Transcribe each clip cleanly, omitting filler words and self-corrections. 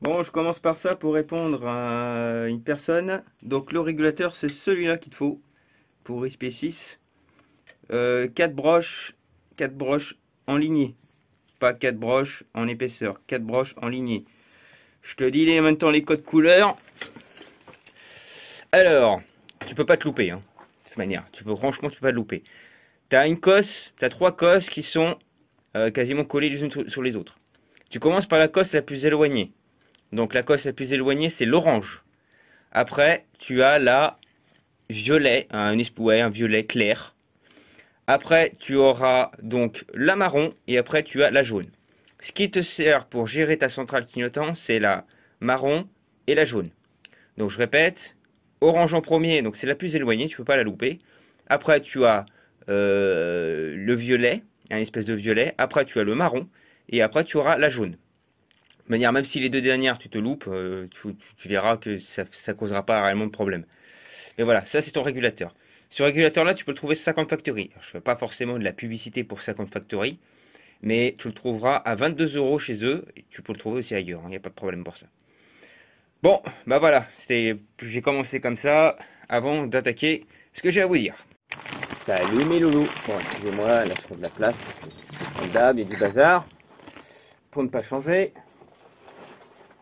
Bon, je commence par ça pour répondre à une personne. Donc le régulateur, c'est celui-là qu'il te faut pour SP6. 4 broches, 4 broches en lignée. Pas 4 broches en épaisseur, 4 broches en lignée. Je te dis en même temps les codes couleurs. Alors, tu peux pas te louper, hein, de toute manière. Franchement, tu peux pas te louper. Tu as une cosse, tu as 3 cosses qui sont quasiment collées les unes sur les autres. Tu commences par la cosse la plus éloignée. Donc la cosse la plus éloignée, c'est l'orange. Après, tu as la violet, un violet clair. Après, tu auras donc la marron et après, tu as la jaune. Ce qui te sert pour gérer ta centrale clignotant, c'est la marron et la jaune. Donc je répète, orange en premier, donc c'est la plus éloignée, tu ne peux pas la louper. Après, tu as le violet, un espèce de violet. Après, tu as le marron et après, tu auras la jaune. De manière, même si les deux dernières tu te loupes, tu verras que ça ne causera pas réellement de problème. Mais voilà, ça c'est ton régulateur. Ce régulateur là, tu peux le trouver sur 50 Factory. Alors, je ne fais pas forcément de la publicité pour 50 Factory, mais tu le trouveras à 22 € chez eux. Et tu peux le trouver aussi ailleurs, il n'y a pas de problème pour ça. Bon, bah voilà, j'ai commencé comme ça avant d'attaquer ce que j'ai à vous dire. Salut mes loulous. Bon, excusez-moi, là je trouve de la place parce que comme d'hab, il y a du bazar. Pour ne pas changer.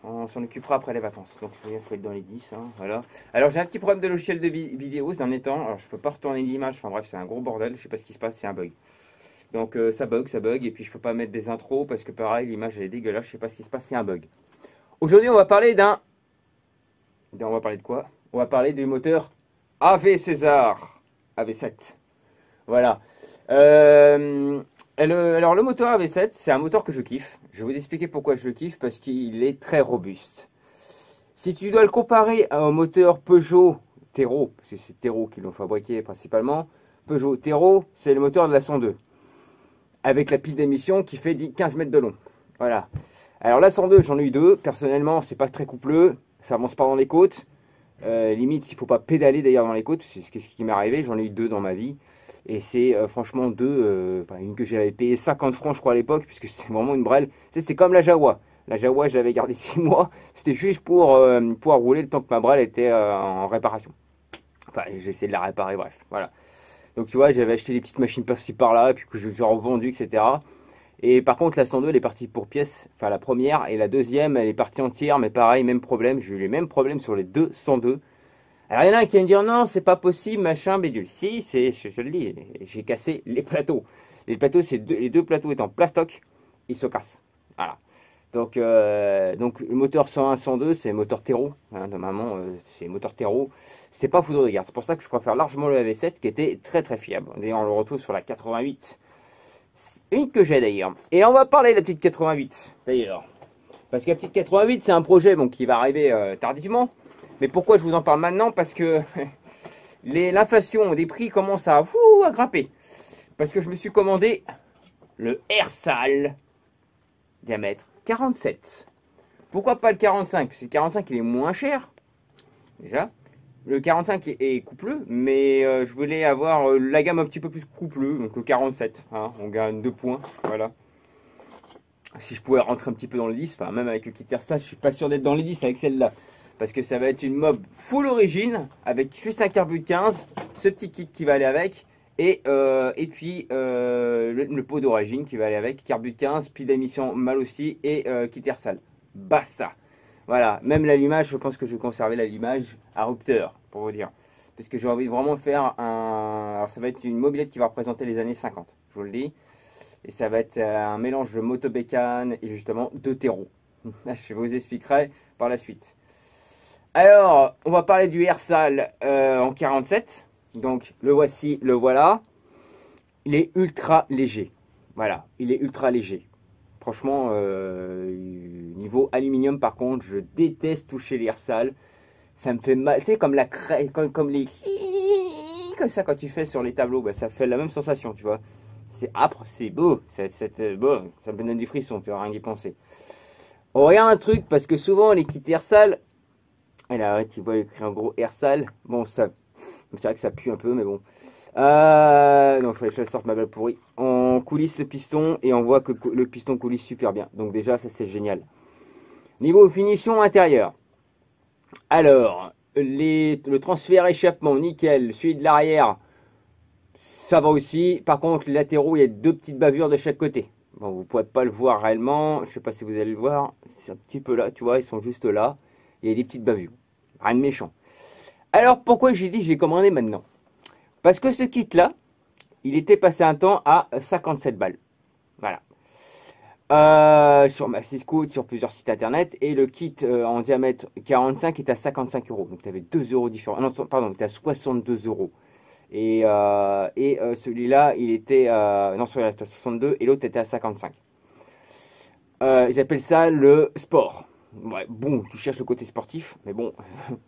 On s'en occupera après les vacances. Donc il faut être dans les 10. Hein, voilà. Alors j'ai un petit problème de logiciel de vidéo ces derniers temps. Alors je peux pas retourner l'image. Enfin bref, c'est un gros bordel. Je sais pas ce qui se passe. C'est un bug. Donc ça bug. Et puis je peux pas mettre des intros parce que pareil, l'image elle est dégueulasse. Je sais pas ce qui se passe. C'est un bug. Aujourd'hui, on va parler on va parler de quoi? On va parler du moteur AV César AV7. Voilà. Alors le moteur AV7, c'est un moteur que je kiffe. Je vais vous expliquer pourquoi je le kiffe, parce qu'il est très robuste. Si tu dois le comparer à un moteur Peugeot Thérault, parce que c'est Thérault qui l'ont fabriqué principalement, Peugeot Thérault, c'est le moteur de la 102, avec la pile d'émission qui fait 15 mètres de long. Voilà. Alors la 102, j'en ai eu deux. Personnellement, c'est pas très coupleux, ça avance pas dans les côtes. Limite, il faut pas pédaler d'ailleurs dans les côtes, c'est ce qui m'est arrivé. J'en ai eu deux dans ma vie. Et c'est franchement deux, une que j'avais payé 50 francs je crois à l'époque, puisque c'était vraiment une brêle. C'était comme la Jawa. La Jawa, je l'avais gardée 6 mois. C'était juste pour pouvoir rouler le temps que ma brêle était en réparation. Enfin, j'ai essayé de la réparer, bref. Voilà. Donc tu vois, j'avais acheté des petites machines par-ci par-là, et puis que j'ai revendu, etc. Et par contre, la 102, elle est partie pour pièces. Enfin, la première et la deuxième, elle est partie entière, mais pareil, même problème. J'ai eu les mêmes problèmes sur les deux 102. Alors il y en a un qui va me dire non, c'est pas possible, machin, bidule. Si, je le dis, j'ai cassé les plateaux. Les plateaux, les deux plateaux étant plastoc, ils se cassent. Voilà. Donc le moteur 101, 102, c'est moteur Thérault. Hein, normalement, c'est moteur Thérault. C'est pas foudre de guerre. C'est pour ça que je préfère largement le AV7 qui était très très fiable. D'ailleurs, on le retrouve sur la 88. Une que j'ai d'ailleurs. Et on va parler de la petite 88 d'ailleurs. Parce que la petite 88, c'est un projet bon, qui va arriver tardivement. Mais pourquoi je vous en parle maintenant? Parce que l'inflation des prix commence à grimper. Parce que je me suis commandé le Airsal diamètre 47. Pourquoi pas le 45? Parce que le 45 il est moins cher. Déjà. Le 45 est coupleux. Mais je voulais avoir la gamme un petit peu plus coupleux. Donc le 47. Hein, on gagne 2 points. Voilà. Si je pouvais rentrer un petit peu dans le 10. Enfin même avec le kit Airsal, je suis pas sûr d'être dans les 10 avec celle-là. Parce que ça va être une mob full origine avec juste un carbu de 15, ce petit kit qui va aller avec, et puis le pot d'origine qui va aller avec, carbu de 15, pile d'émission mal aussi, et kit Airsal. Basta. Voilà, même l'allumage, je pense que je vais conserver l'allumage à rupteur, pour vous dire. Parce que j'ai envie de vraiment faire un... Alors ça va être une mobilette qui va représenter les années 50, je vous le dis. Et ça va être un mélange de motobécane et justement de terreau. Je vous expliquerai par la suite. Alors, on va parler du Airsal en 47. Donc, le voici, le voilà. Il est ultra léger. Voilà, il est ultra léger. Franchement, niveau aluminium, par contre, je déteste toucher l'Airsal. Ça me fait mal. Tu sais, comme la craie, comme les... Comme ça, quand tu fais sur les tableaux, bah, ça fait la même sensation, tu vois. C'est âpre, c'est beau. Beau. Ça me donne des frissons, tu vas rien y penser. On regarde un truc, parce que souvent, les kits Airsal... Et là, tu vois écrit en gros Airsal. Bon, ça, c'est vrai que ça pue un peu, mais bon. Donc, il fallait que je sorte ma balle pourrie. on coulisse le piston et on voit que le piston coulisse super bien. Donc déjà, ça c'est génial. Niveau finition intérieure. Alors, le transfert échappement, nickel. Celui de l'arrière, ça va aussi. Par contre, les latéraux, il y a deux petites bavures de chaque côté. Bon, vous ne pourrez pas le voir réellement. Je ne sais pas si vous allez le voir. C'est un petit peu là, tu vois, ils sont juste là. Il y a des petites bavures. Rien de méchant. Alors, pourquoi j'ai dit j'ai commandé maintenant? Parce que ce kit-là, il était passé un temps à 57 balles. Voilà. Sur Maxiscoot, sur plusieurs sites internet. Et le kit en diamètre 45 est à 55 euros. Donc, tu avais 2 euros différents. Non, pardon, tu es à 62 euros. Et celui-là, il était non, celui-là était à 62 et l'autre était à 55. Ils appellent ça le sport. Ouais, bon, tu cherches le côté sportif, mais bon,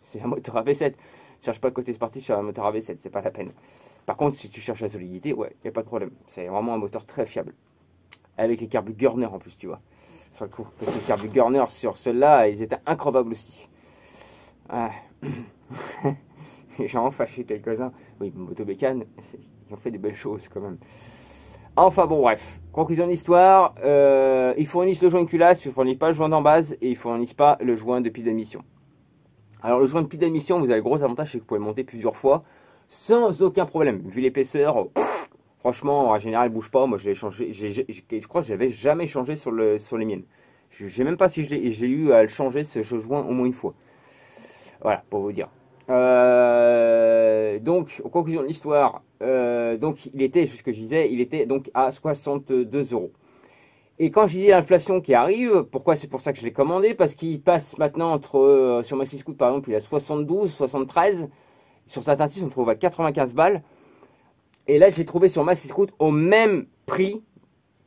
c'est un moteur AV7. Tu cherches pas le côté sportif sur un moteur AV7, c'est pas la peine. Par contre, si tu cherches la solidité, ouais, il n'y a pas de problème. C'est vraiment un moteur très fiable. Avec les carbu-Gurners en plus, tu vois. Sur le coup. Parce que les carbu-Gurners sur ceux-là, ils étaient incroyables aussi. Ah. J'ai en fâché quelques-uns. Oui, Motobécane, ils ont fait des belles choses quand même. Enfin bon, bref. Conclusion de l'histoire, ils fournissent le joint culasse, ils ne fournissent pas le joint d'en base et ils ne fournissent pas le joint de pile d'admission. Alors le joint de pile d'admission, vous avez le gros avantage, c'est que vous pouvez le monter plusieurs fois sans aucun problème. Vu l'épaisseur, franchement, en général, il ne bouge pas. Moi, je l'ai changé, je crois que je n'avais jamais changé sur les miennes. Je ne sais même pas si j'ai eu à le changer ce joint au moins une fois. Voilà, pour vous dire. Donc, en conclusion de l'histoire, donc il était, ce que je disais, il était donc à 62 euros. Et quand je dis l'inflation qui arrive, pourquoi c'est pour ça que je l'ai commandé? Parce qu'il passe maintenant entre, sur Maxiscoot par exemple, il a 72, 73. Sur certains sites, on trouve à 95 balles. Et là, j'ai trouvé sur Maxiscoot au même prix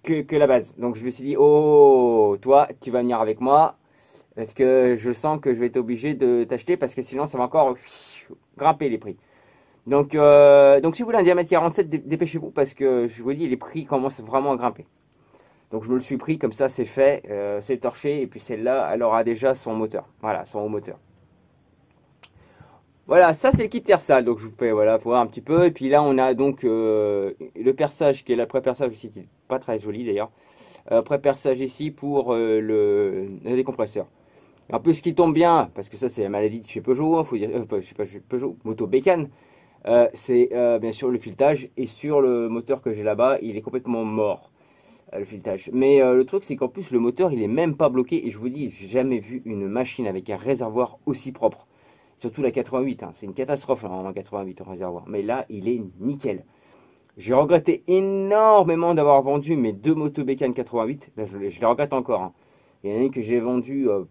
que la base. Donc je me suis dit, oh, toi, tu vas venir avec moi. Parce que je sens que je vais être obligé de t'acheter parce que sinon ça va encore grimper les prix. Donc si vous voulez un diamètre 47, dépêchez-vous parce que je vous dis, les prix commencent vraiment à grimper. Donc je me le suis pris, comme ça c'est fait, c'est torché. Et puis celle-là, elle aura déjà son moteur. Voilà, son haut moteur. Voilà, ça c'est le kit Tersal. Donc je vous fais voilà, voir un petit peu. Et puis là on a donc le perçage qui est l'après-perçage aussi, qui n'est pas très joli d'ailleurs. Pré-perçage ici pour le décompresseur. En plus, ce qui tombe bien, parce que ça c'est la maladie de chez Peugeot, hein, faut dire, je sais pas, chez Peugeot, Motobécane, c'est bien sûr le filetage. Et sur le moteur que j'ai là-bas, il est complètement mort, le filetage. Mais le truc, c'est qu'en plus, le moteur, il est même pas bloqué. Et je vous dis, j'ai jamais vu une machine avec un réservoir aussi propre. Surtout la 88, hein, c'est une catastrophe en 88 en réservoir. Mais là, il est nickel. J'ai regretté énormément d'avoir vendu mes deux Motobécane 88. Là, je les regrette encore. Hein. Il y en a une que j'ai vendue à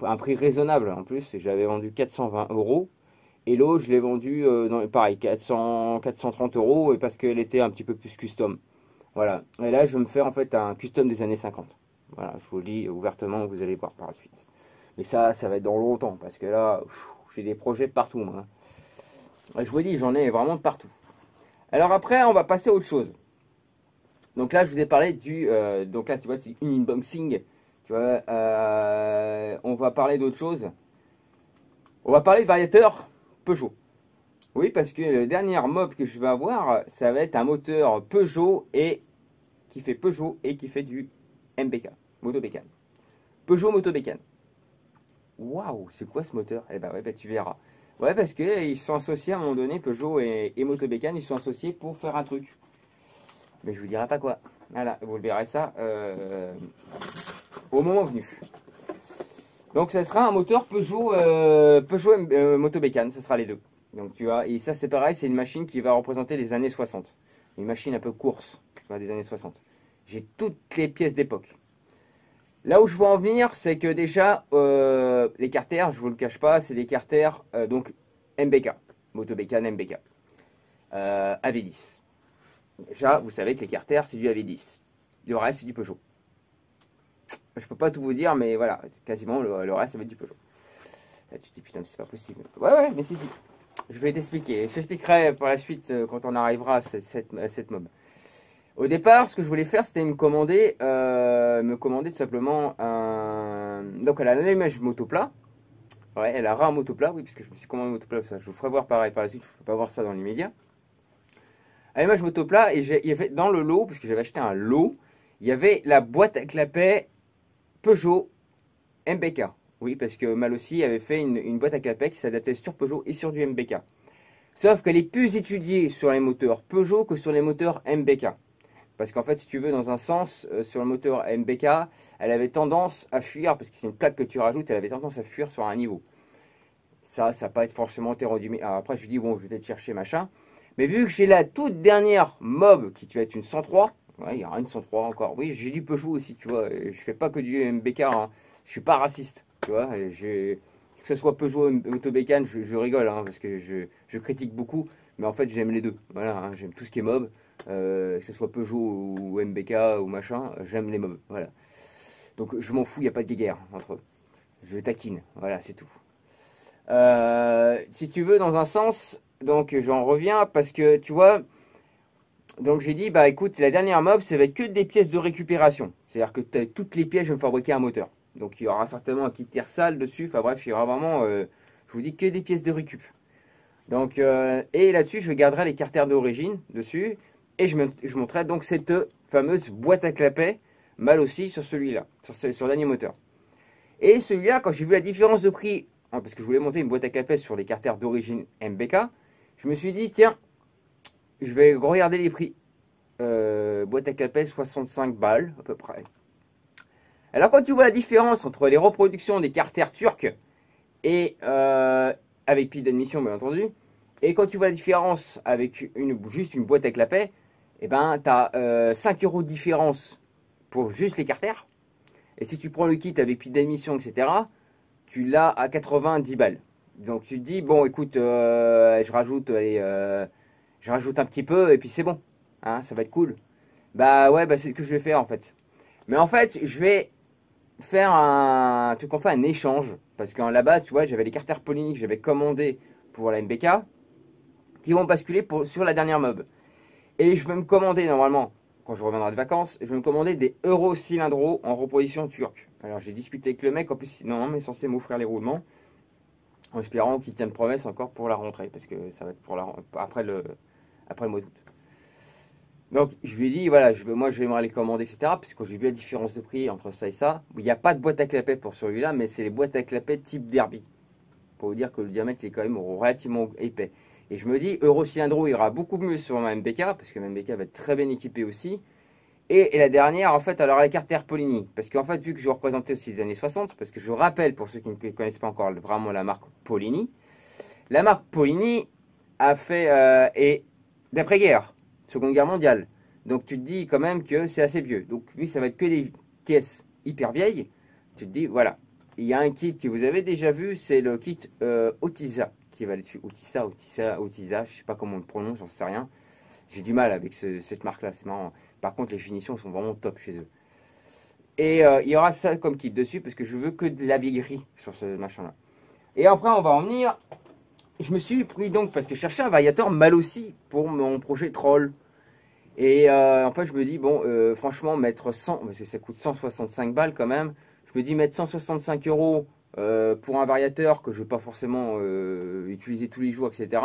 un prix raisonnable en plus. J'avais vendu 420 euros. Et l'autre, je l'ai vendue, pareil, 430 euros. Et parce qu'elle était un petit peu plus custom. Voilà. Et là, je vais me faire en fait un custom des années 50. Voilà, je vous le dis ouvertement, vous allez voir par la suite. Mais ça va être dans longtemps. Parce que là, j'ai des projets partout, moi. Je vous dis, j'en ai vraiment de partout. Alors après, on va passer à autre chose. Donc là, je vous ai parlé du... donc là, tu vois, c'est une unboxing. Tu vois, on va parler d'autre chose. On va parler de variateur Peugeot. Oui, parce que le dernier mob que je vais avoir, ça va être un moteur Peugeot et qui fait Peugeot et qui fait du MBK, Motobécane. Peugeot Motobécane. Waouh, c'est quoi ce moteur? Eh ben ouais, bah, tu verras. Ouais, parce qu'ils sont associés à un moment donné, Peugeot et Motobécane, ils sont associés pour faire un truc. Mais je vous dirai pas quoi. Voilà, vous le verrez ça au moment venu. Donc ça sera un moteur Peugeot, Motobécane, ce sera les deux. Donc tu vois, et ça c'est pareil, c'est une machine qui va représenter les années 60. Une machine un peu course, tu vois, des années 60. J'ai toutes les pièces d'époque. Là où je veux en venir, c'est que déjà, les carters, je ne vous le cache pas, c'est des carters donc MBK, Motobécane MBK, AV10. Déjà, vous savez que les carters, c'est du AV10. Le reste, c'est du Peugeot. Je peux pas tout vous dire, mais voilà, quasiment le reste, ça va être du Peugeot. Là, tu te dis, putain, c'est pas possible. Ouais, mais si. Je vais t'expliquer. Je t'expliquerai par la suite quand on arrivera à cette mob. Au départ, ce que je voulais faire, c'était me commander tout simplement un... Donc, elle a un allumage motoplat. Ouais, elle a un motoplat, oui, puisque je me suis commandé un motoplat. Ça, je vous ferai voir pareil par la suite. Je ne peux pas voir ça dans l'immédiat. allumage moto plat, et il y avait dans le lot, parce que j'avais acheté un lot, il y avait la boîte à clapet Peugeot MBK. Oui, parce que Malossi avait fait une boîte à clapet qui s'adaptait sur Peugeot et sur du MBK. Sauf qu'elle est plus étudiée sur les moteurs Peugeot que sur les moteurs MBK. Parce qu'en fait, si tu veux, dans un sens, sur le moteur MBK, elle avait tendance à fuir, parce que c'est une plaque que tu rajoutes, elle avait tendance à fuir sur un niveau. Ça va pas être forcément terrodynamique. Alors après, je dis, bon, je vais peut-être chercher machin. Mais vu que j'ai la toute dernière mob, qui va être une 103, ouais, il y aura une 103 encore. Oui, j'ai du Peugeot aussi, tu vois. Je fais pas que du MBK, hein. Je suis pas raciste, tu vois. Que ce soit Peugeot ou Autobécane, je rigole, hein, parce que je critique beaucoup. Mais en fait, j'aime les deux. Voilà, hein, j'aime tout ce qui est mob. Que ce soit Peugeot ou MBK ou machin, j'aime les mobs. Voilà. Donc je m'en fous, il n'y a pas de guéguerre entre eux. Je taquine, voilà, c'est tout. Si tu veux, dans un sens, donc j'en reviens parce que tu vois, donc j'ai dit, bah écoute, la dernière mob, ça va être que des pièces de récupération. C'est-à-dire que toutes les pièces, je vais me fabriquer un moteur. Donc il y aura certainement un petit tire-sale dessus. Enfin bref, il y aura vraiment, je vous dis, que des pièces de récup. Donc, et là-dessus, je garderai les carters d'origine dessus. Et je montrerai donc cette fameuse boîte à clapet mal aussi sur celui-là, sur le dernier moteur. Et celui-là, quand j'ai vu la différence de prix, hein, parce que je voulais monter une boîte à clapet sur les carters d'origine MBK, je me suis dit, tiens, je vais regarder les prix. Boîte à clapet, 65 balles à peu près. Alors quand tu vois la différence entre les reproductions des carters turcs et avec pile d'admission bien entendu, et quand tu vois la différence avec juste une boîte à clapet, eh ben tu as 5 € de différence pour juste les carters. Et si tu prends le kit avec pile d'admission, etc., tu l'as à 90 balles. Donc tu te dis, bon écoute, je rajoute un petit peu et puis c'est bon. Hein, ça va être cool. Bah ouais, bah c'est ce que je vais faire en fait. Mais en fait, je vais faire un truc, enfin un échange. Parce qu'à la base, tu vois, j'avais les carters Polini que j'avais commandés pour la MBK qui vont basculer sur la dernière mob. Et je vais me commander normalement, quand je reviendrai de vacances, je vais me commander des Euro cylindros en reposition turque. Alors j'ai discuté avec le mec, en plus, normalement il est censé m'offrir les roulements, en espérant qu'il tienne promesse encore pour la rentrée, parce que ça va être pour après le mois d'août. Donc je lui ai dit, voilà, moi j'aimerais les commander, etc. Parce que j'ai vu la différence de prix entre ça et ça. Il n'y a pas de boîte à clapet pour celui-là, mais c'est les boîtes à clapet type Derby. Pour vous dire que le diamètre est quand même relativement épais. Et je me dis, Eurocylindro ira beaucoup mieux sur ma MBK, parce que ma MBK va être très bien équipée aussi. Et la dernière, en fait, alors la carte Air Polini. Parce qu'en fait, vu que je représentais aussi les années 60, parce que je rappelle, pour ceux qui ne connaissent pas encore vraiment la marque Polini, la marque Polini a fait, et d'après-guerre, Seconde Guerre mondiale. Donc tu te dis quand même que c'est assez vieux. Donc vu que ça va être que des pièces hyper vieilles, tu te dis, voilà. Il y a un kit que vous avez déjà vu, c'est le kit Otisa qui va dessus. Otisa, je sais pas comment on le prononce, j'en sais rien. J'ai du mal avec cette marque-là, c'est marrant. Par contre, les finitions sont vraiment top chez eux. Et il y aura ça comme kit dessus, parce que je veux que de la vieillerie sur ce machin-là. Et après, on va en venir. Je me suis pris donc, parce que je cherchais un variateur mal aussi pour mon projet troll. Et en fait, je me dis, bon, franchement, mettre 100, parce que ça coûte 165 balles quand même. Je me dis, mettre 165 € pour un variateur que je ne vais pas forcément utiliser tous les jours, etc.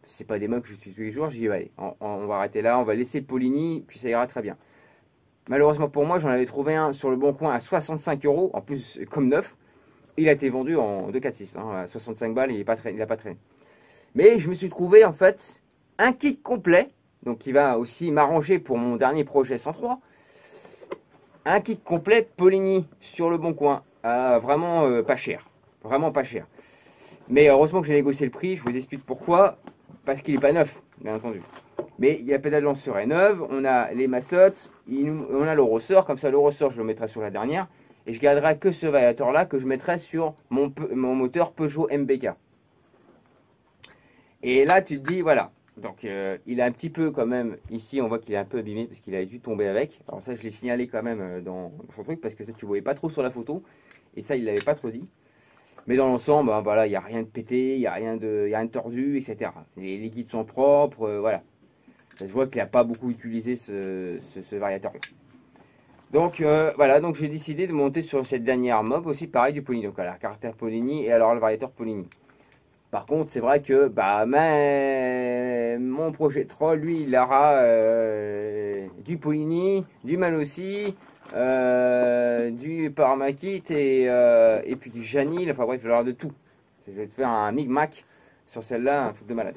C'est pas des mots que j'utilise tous les jours. J'ai dit, allez, on va arrêter là, on va laisser Polini, puis ça ira très bien. Malheureusement pour moi, j'en avais trouvé un sur le bon coin à 65 €, en plus comme neuf. Il a été vendu en 246, hein, à 65 balles, il n'a pas traîné. Mais je me suis trouvé en fait un kit complet, donc qui va aussi m'arranger pour mon dernier projet 103. Un kit complet Polini sur le bon coin, vraiment pas cher, vraiment pas cher. Mais heureusement que j'ai négocié le prix, je vous explique pourquoi, parce qu'il n'est pas neuf, bien entendu. Mais il y a la pédale lanceur est neuve, on a les massettes, on a le ressort, comme ça le ressort je le mettrai sur la dernière, et je garderai que ce variateur là que je mettrai sur mon moteur Peugeot MBK. Et là tu te dis voilà, donc il est un petit peu quand même, ici on voit qu'il est un peu abîmé parce qu'il a dû tomber avec. Alors ça je l'ai signalé quand même dans son truc parce que ça tu voyais pas trop sur la photo, et ça il l'avait pas trop dit. Mais dans l'ensemble, ben, voilà, il n'y a rien de pété, il n'y a rien de tordu, etc. Les guides sont propres, voilà. Ça se voit qu'il n'a pas beaucoup utilisé ce variateur-là. Donc voilà, donc j'ai décidé de monter sur cette dernière mob aussi, pareil du Polini. Donc la carter Polini et alors le variateur Polini. Par contre, c'est vrai que bah, mon projet troll, lui, il aura du Polini, du Malossi, du Parmakit et puis du Janil. Enfin bref, il aura de tout. Je vais te faire un micmac sur celle-là, un truc de malade.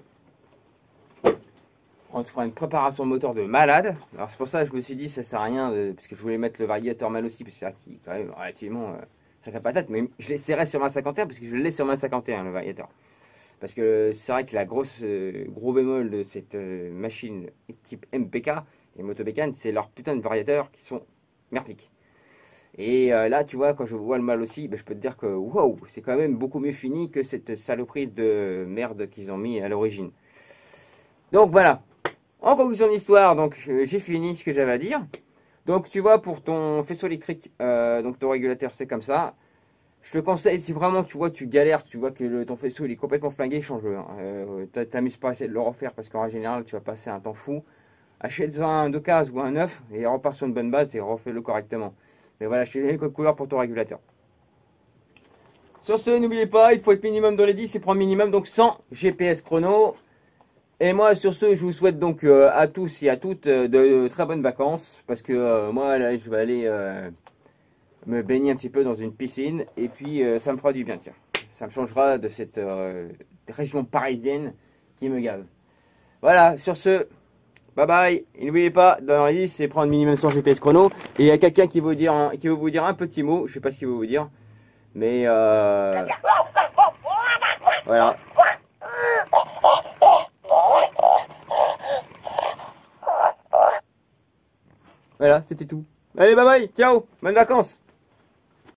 On te fera une préparation de moteur de malade. Alors c'est pour ça que je me suis dit ça sert à rien, parce que je voulais mettre le variateur Malossi, parce que c'est là qui est quand même relativement sacré patate. Mais je l'essaierai sur ma 51, parce que je l'ai sur ma 51, le variateur. Parce que c'est vrai que la gros bémol de cette machine type MPK et Motobécane, c'est leurs putains de variateurs qui sont merdiques. Et là, tu vois, quand je vois le mal aussi, ben, je peux te dire que wow, c'est quand même beaucoup mieux fini que cette saloperie de merde qu'ils ont mis à l'origine. Donc voilà. En conclusion de l'histoire, donc j'ai fini ce que j'avais à dire. Donc tu vois, pour ton faisceau électrique, donc ton régulateur, c'est comme ça. Je te conseille, si vraiment tu vois, tu galères, tu vois que ton faisceau il est complètement flingué, change-le. Hein. T'amuses pas à essayer de le refaire parce qu'en général, tu vas passer un temps fou. Achète-en un d'occasion ou un neuf et repars sur une bonne base et refais-le correctement. Mais voilà, je t'ai donné le code couleur pour ton régulateur. Sur ce, n'oubliez pas, il faut être minimum dans les 10 et prendre minimum donc 100 GPS chrono. Et moi, sur ce, je vous souhaite donc à tous et à toutes de très bonnes vacances. Parce que moi, là, je vais aller me baigner un petit peu dans une piscine. Et puis, ça me fera du bien, tiens. Ça me changera de cette région parisienne qui me gave. Voilà, sur ce, bye bye. Et n'oubliez pas, dans la liste, c'est prendre minimum 100 GPS chrono. Et il y a quelqu'un qui veut vous dire un petit mot. Je sais pas ce qu'il veut vous dire. Mais voilà. Voilà, c'était tout. Allez, bye bye, ciao, bonnes vacances.